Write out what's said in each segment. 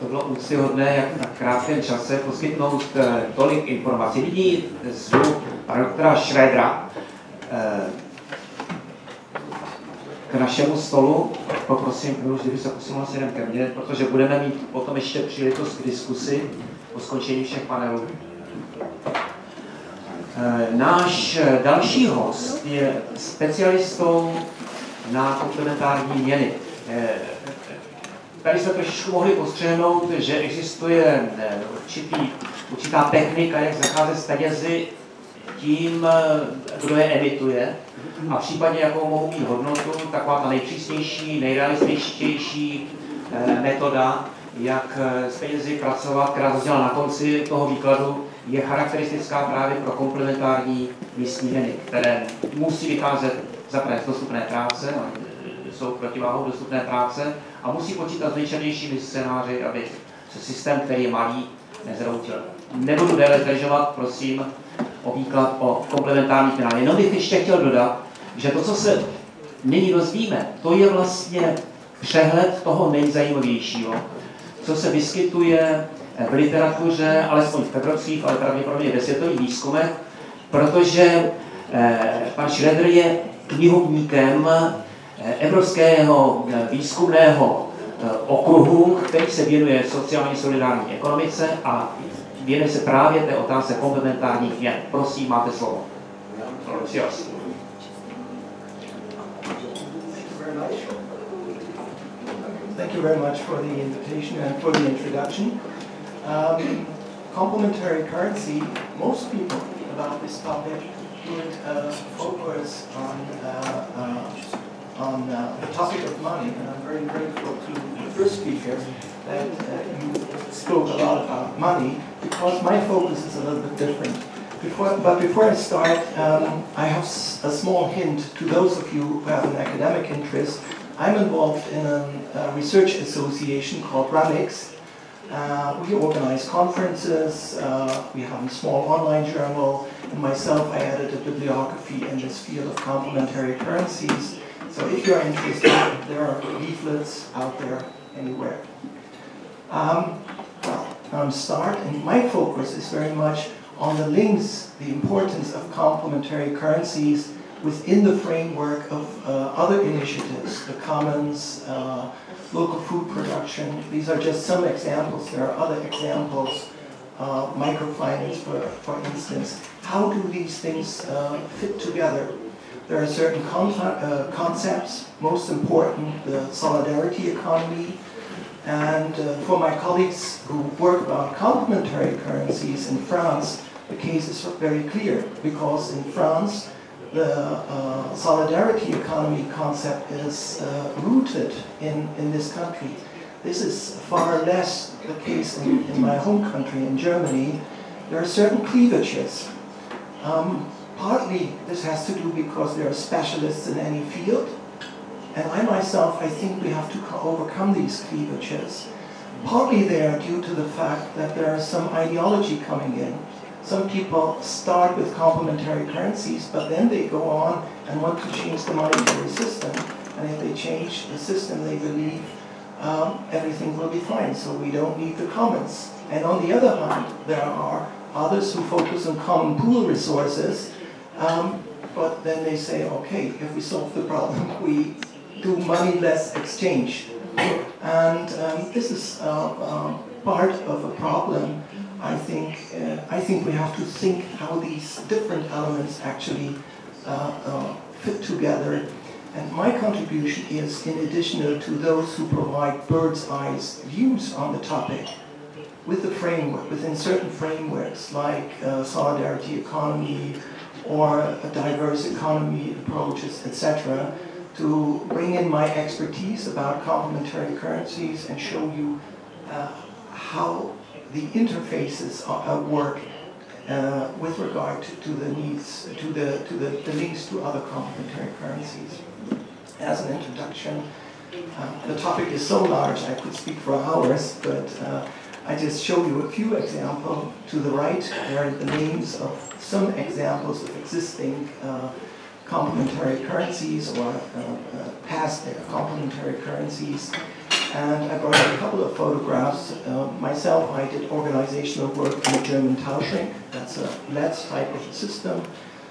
To bylo úctyhodné, jak na krátkém čase poskytnout tolik informací. Nyní zvu pana doktora Schroedera k našemu stolu. Poprosím, kdyby se posunula směrem ke mně, protože budeme mít potom ještě příležitost k diskusi po skončení všech panelů. Náš další host je specialistou na komplementární měny. Tady jsme trošičku mohli postřehnout, že existuje určitá technika, jak zacházet s penězi tím, kdo je emituje, a případně jakou mohou mít hodnotu. Taková ta nejpřísnější, nejrealističtější metoda, jak s penězi pracovat, která zazněla na konci toho výkladu, je charakteristická právě pro komplementární místní měny, které musí vycházet zaprvé z dostupné práce, jsou protiváhou dostupné práce, a musí počítat s nejčernějšími scénáři, aby se systém, který je malý, nezroutil. Nebudu déle zdržovat, prosím, o výklad o komplementárních měnách. Jenom bych ještě chtěl dodat, že to, co se nyní dozvíme, to je vlastně přehled toho nejzajímavějšího, co se vyskytuje v literatuře, alespoň v evropských, ale pravděpodobně ve světových výzkumech, protože pan Schroeder je knihovníkem Evropského výzkumného okruhu, který se věnuje sociální solidární ekonomice a věnuje se právě té otázce komplementárních měn. Prosím, máte slovo. Thank you very much for the invitation and for the introduction. Complementary currency, most people about this topic would focus on the topic of money, and I'm very grateful to the first speaker that you spoke a lot about money, because my focus is a little bit different. But before I start, I have a small hint to those of you who have an academic interest. I'm involved in a research association called RAMIX. We organize conferences, we have a small online journal, and myself, I edit a bibliography in this field of complementary currencies. So if you're interested, there are leaflets out there anywhere. I'll start, and my focus is very much on the links, the importance of complementary currencies within the framework of other initiatives, the commons, local food production. These are just some examples. There are other examples, microfinance, for instance. How do these things fit together? There are certain concepts, most important, the solidarity economy. And for my colleagues who work about complementary currencies in France, the case is very clear, because in France, the solidarity economy concept is rooted in this country. This is far less the case in my home country, in Germany. There are certain cleavages. Partly this has to do because there are specialists in any field. And I myself, I think we have to overcome these cleavages. Partly they are due to the fact that there is some ideology coming in. Some people start with complementary currencies, but then they go on and want to change the monetary system. And if they change the system, they believe everything will be fine, so we don't need the commons. And on the other hand, there are others who focus on common pool resources, but then they say, okay, if we solve the problem, we do money-less exchange. And this is part of a problem. I think we have to think how these different elements actually fit together. And my contribution is, in addition to those who provide bird's-eye views on the topic, with the framework, within certain frameworks like solidarity economy or a diverse economy approaches, etc., to bring in my expertise about complementary currencies and show you how the interfaces work with regard to the needs, to the links to other complementary currencies. As an introduction, the topic is so large I could speak for hours, but I just show you a few examples. To the right, there are the names of some examples of existing complementary currencies or past complementary currencies. And I brought a couple of photographs. Myself, I did organizational work in a German Tauschrank. That's a LED type of system.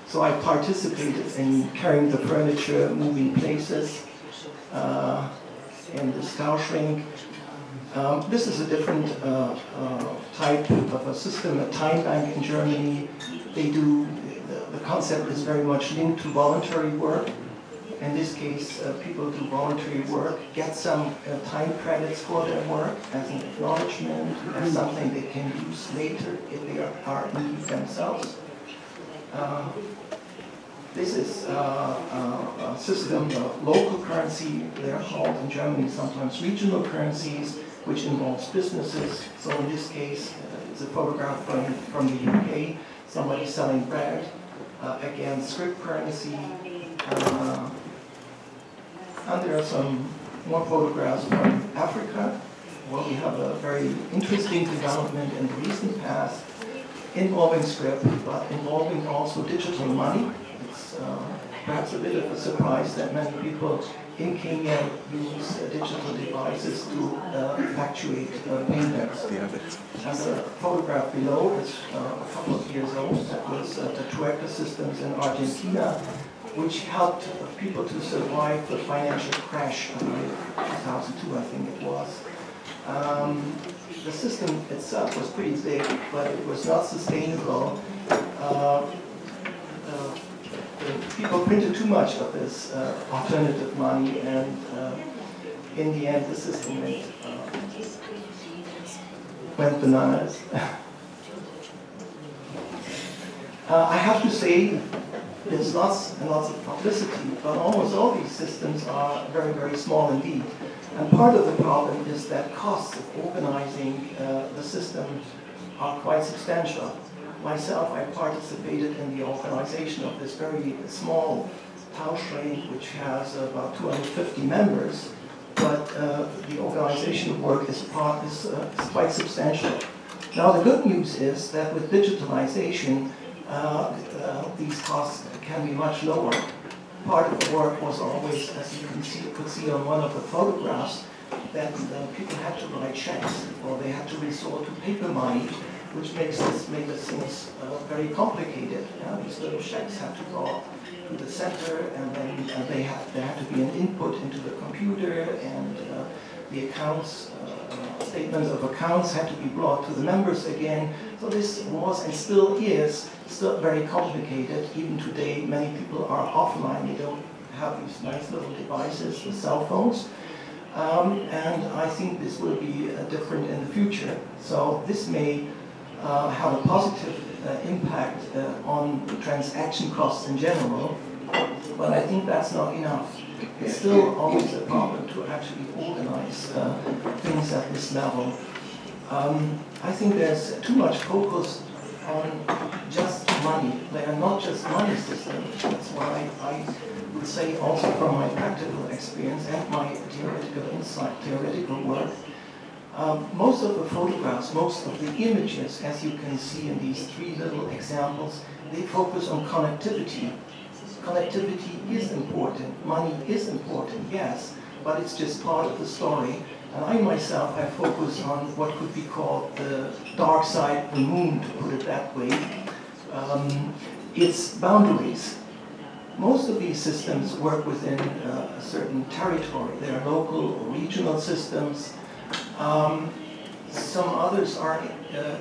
So I participated in carrying the furniture, moving places in this Tauschrank. This is a different type of a system, a time bank in Germany. They do, the concept is very much linked to voluntary work. In this case, people do voluntary work, get some time credits for their work as an acknowledgement, as something they can use later if they are in need themselves. This is a system, local currency, they're called in Germany sometimes regional currencies, which involves businesses. So in this case, it's a photograph from the UK, somebody selling bread, again, script currency. And there are some more photographs from Africa, where we have a very interesting development in the recent past, involving script, but involving also digital money. It's perhaps a bit of a surprise that many people in Kenya use digital devices to effectuate payments. And the photograph below is a couple of years old. That was the Trueca systems in Argentina, which helped people to survive the financial crash of 2002, I think it was. The system itself was pretty big, but it was not sustainable. People printed too much of this alternative money, and in the end the system went bananas. I have to say, there's lots and lots of publicity, but almost all these systems are very, very small indeed. And part of the problem is that costs of organizing the system are quite substantial. Myself, I participated in the organization of this very small Tauschrank, which has about 250 members, but the organization work is quite substantial. Now, the good news is that with digitalization, these costs can be much lower. Part of the work was always, as you could see on one of the photographs, that people had to write checks, or they had to resort to paper money, which made things very complicated. These little checks had to go to the center, and then there had to be an input into the computer, and the accounts, statements of accounts had to be brought to the members again. So this was and still is very complicated. Even today, many people are offline. They don't have these nice little devices, the cell phones. And I think this will be different in the future. So this may have a positive impact on transaction costs in general, but I think that's not enough. It's still always a problem to actually organize things at this level. I think there's too much focus on just money. They are not just money systems. That's why I would say, also from my practical experience and my theoretical insight, theoretical work, most of the photographs, most of the images, as you can see in these three little examples, they focus on connectivity. Connectivity is important, money is important, yes, but it's just part of the story. And I myself, I focus on what could be called the dark side of the moon, to put it that way. Its boundaries. Most of these systems work within a certain territory. They are local or regional systems. Some others are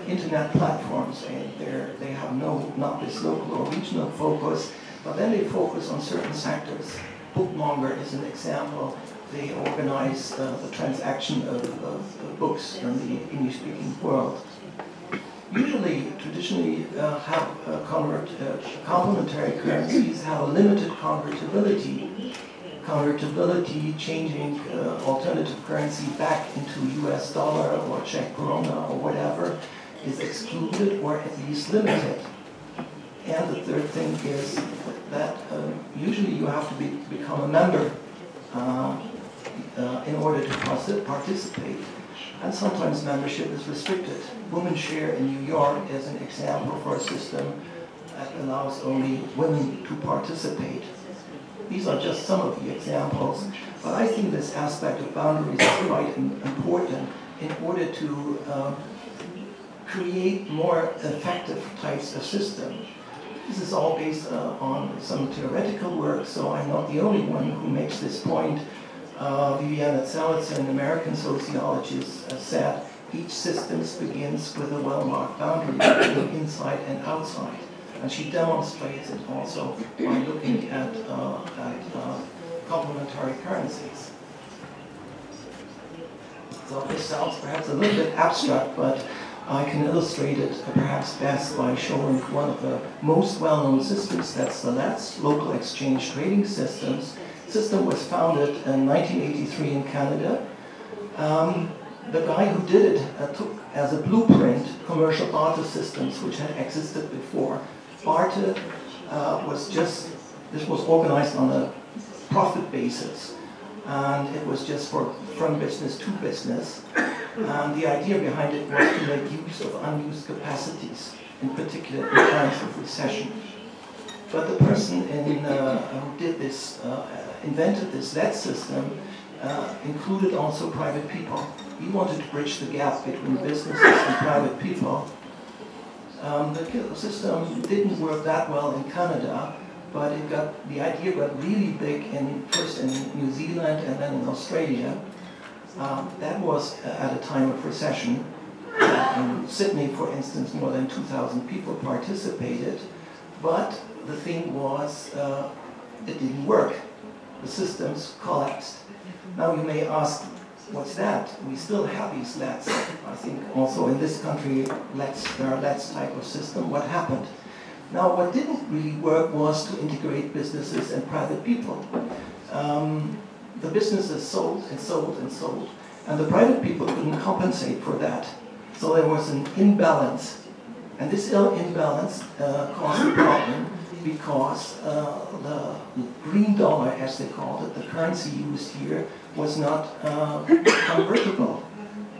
internet platforms, and they have not this local or regional focus, but then they focus on certain sectors. Bookmonger is an example. They organize the transaction of books in the English-speaking world. Usually, traditionally, complementary currencies have a limited convertibility. Convertibility, changing alternative currency back into US dollar or Czech koruna or whatever, is excluded or at least limited. And the third thing is that usually you have to become a member in order to participate. And sometimes membership is restricted. Women's Share in New York is an example for a system that allows only women to participate. these are just some of the examples, but I think this aspect of boundaries is quite important in order to create more effective types of systems. This is all based on some theoretical work, so I'm not the only one who makes this point. Viviana Zelizer, an American sociologist, said each system begins with a well-marked boundary between inside and outside. And she demonstrates it also by looking at complementary currencies. So this sounds perhaps a little bit abstract, but I can illustrate it perhaps best by showing one of the most well-known systems, that's the LETS, Local Exchange Trading Systems. The system was founded in 1983 in Canada. The guy who did it took as a blueprint commercial barter systems which had existed before. Barter this was organized on a profit basis, and it was just from business to business. And the idea behind it was to make use of unused capacities, in particular in times of recession. But the person who did this, invented this LET system, included also private people. He wanted to bridge the gap between businesses and private people. The system didn't work that well in Canada, but the idea got really big first in New Zealand and then in Australia. That was at a time of recession. In Sydney, for instance, more than 2,000 people participated, but the thing was, it didn't work. The systems collapsed. Now you may ask, what's that? We still have these LETs. I think also in this country, there are LETs type of system. What happened? Now, what didn't really work was to integrate businesses and private people. The businesses sold and sold and sold, and the private people couldn't compensate for that. So there was an imbalance. And this imbalance caused a problem because the green dollar, as they called it, the currency used here, was not convertible.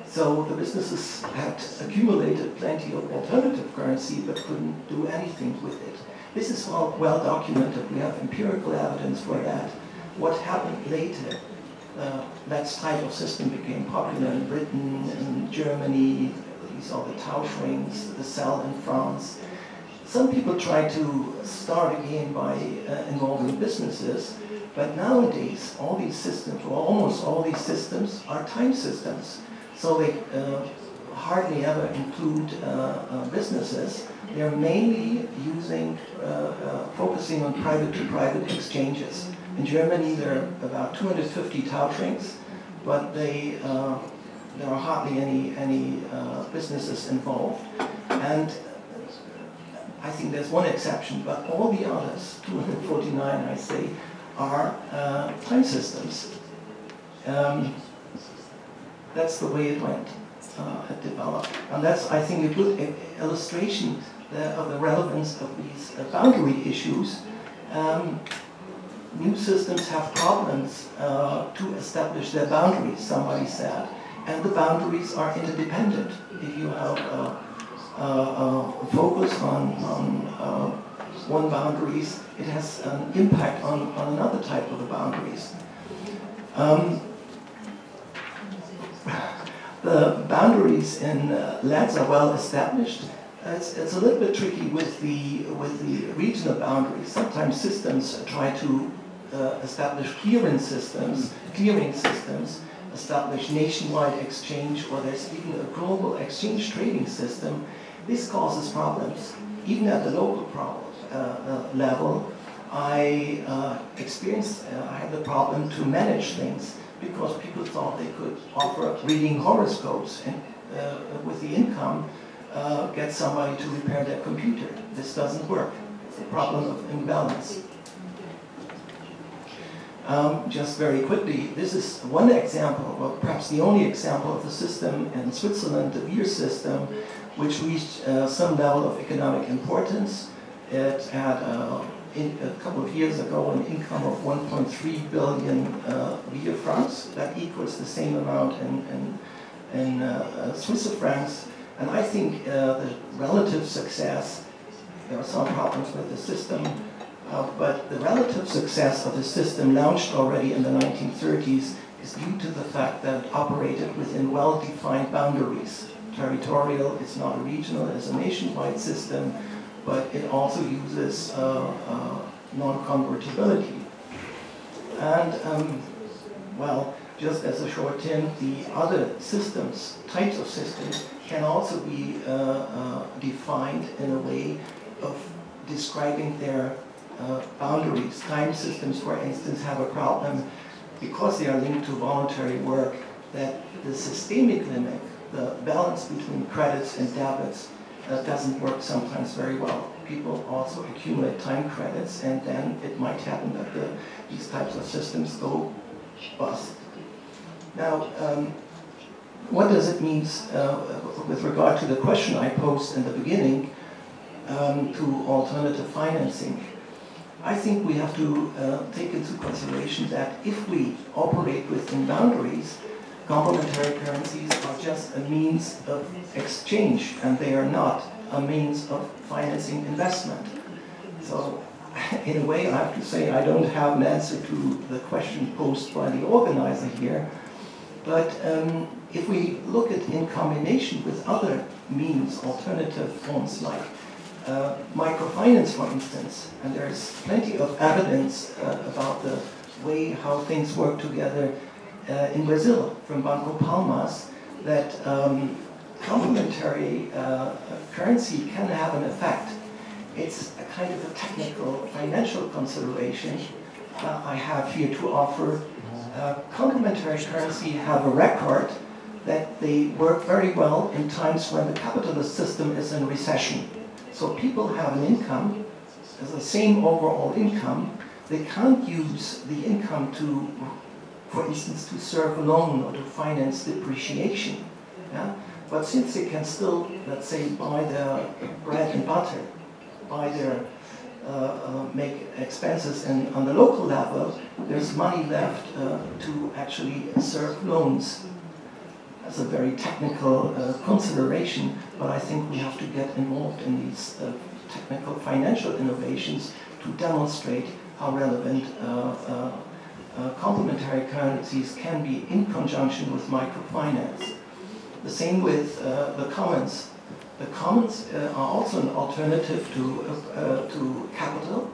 So the businesses had accumulated plenty of alternative currency but couldn't do anything with it. This is all well documented. We have empirical evidence for that. What happened later, that type of system became popular in Britain, in Germany. These are the Tauschrings, the Cell in France. Some people try to start again by involving businesses, but nowadays all these systems, or almost all these systems, are time systems. So they hardly ever include businesses. They're mainly focusing on private-to-private exchanges. In Germany, there are about 250 Tauschrings, but there are hardly any businesses involved. And I think there's one exception, but all the others, 249 I say, are time systems. That's the way it went, it developed. And that's, I think, a good illustration of the relevance of these boundary issues. New systems have problems to establish their boundaries, somebody said, and the boundaries are interdependent. If you have a focus on one boundaries, it has an impact on another type of the boundaries. The boundaries in LETs are well established. It's a little bit tricky with the regional boundaries. Sometimes systems try to establish clearing systems, establish nationwide exchange, or there's even a global exchange trading system. This causes problems. Even at the local level, I had the problem to manage things because people thought they could offer reading horoscopes and with the income get somebody to repair their computer. This doesn't work. It's a problem of imbalance. Just very quickly, this is one example, or perhaps the only example of the system in Switzerland, the beer system, which reached some level of economic importance. It had, a couple of years ago, an income of 1.3 billion beer francs. That equals the same amount in Swiss francs. And I think the relative success, there are some problems with the system. But the relative success of the system launched already in the 1930s is due to the fact that it operated within well-defined boundaries. Territorial, it's not a regional, it's a nationwide system, but it also uses non-convertibility. And, well, just as a short hint, the other systems, types of systems, can also be defined in a way of describing their boundaries. Time systems, for instance, have a problem because they are linked to voluntary work, that the systemic limit, the balance between credits and debits, doesn't work sometimes very well. People also accumulate time credits, and then it might happen that these types of systems go bust. Now, what does it mean with regard to the question I posed in the beginning to alternative financing? I think we have to take into consideration that if we operate within boundaries, complementary currencies are just a means of exchange, and they are not a means of financing investment. So, in a way, I have to say I don't have an answer to the question posed by the organizer here, but if we look at in combination with other means, alternative forms like microfinance, for instance, and there's plenty of evidence about the way how things work together in Brazil from Banco Palmas, that complementary currency can have an effect. It's a kind of a technical financial consideration I have here to offer. Complementary currency have a record that they work very well in times when the capitalist system is in recession. So people have an income, the same overall income. They can't use the income to, for instance, to serve a loan or to finance depreciation. Yeah? But since they can still, let's say, buy their bread and butter, buy their, make expenses on the local level, there's money left to actually serve loans. That's a very technical consideration, but I think we have to get involved in these technical financial innovations to demonstrate how relevant complementary currencies can be in conjunction with microfinance. The same with the commons. The commons are also an alternative to capital,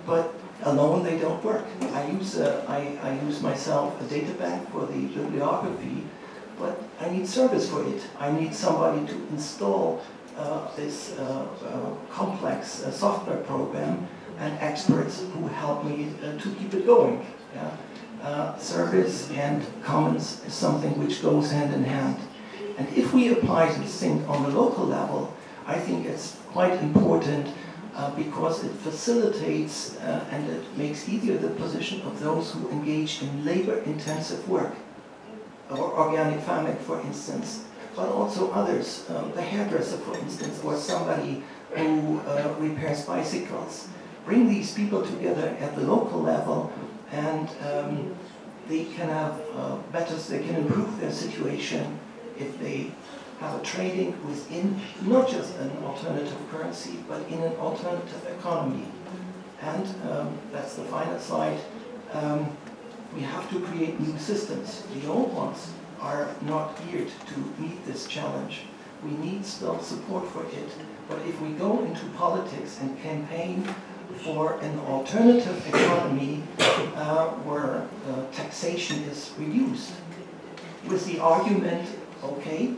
but alone they don't work. I use myself a data bank for the bibliography, but I need service for it. I need somebody to install this complex software program and experts who help me to keep it going. Yeah? Service and commons is something which goes hand in hand. And if we apply this thing on the local level, I think it's quite important because it facilitates and it makes easier the position of those who engage in labor-intensive work, or organic farming, for instance, but also others, the hairdresser, for instance, or somebody who repairs bicycles. Bring these people together at the local level, and they can have they can improve their situation if they have a trading within not just an alternative currency, but in an alternative economy. And that's the final slide. We have to create new systems. The old ones are not geared to meet this challenge. We need still support for it. But if we go into politics and campaign for an alternative economy where taxation is reduced, with the argument, okay,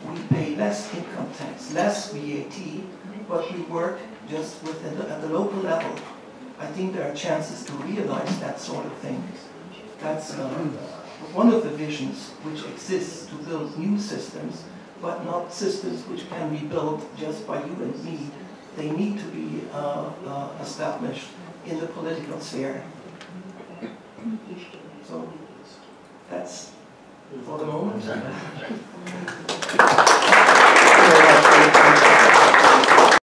we pay less income tax, less VAT, but we work just at the local level. I think there are chances to realize that sort of thing. That's one of the visions which exists, to build new systems, but not systems which can be built just by you and me. They need to be established in the political sphere. So that's for the moment.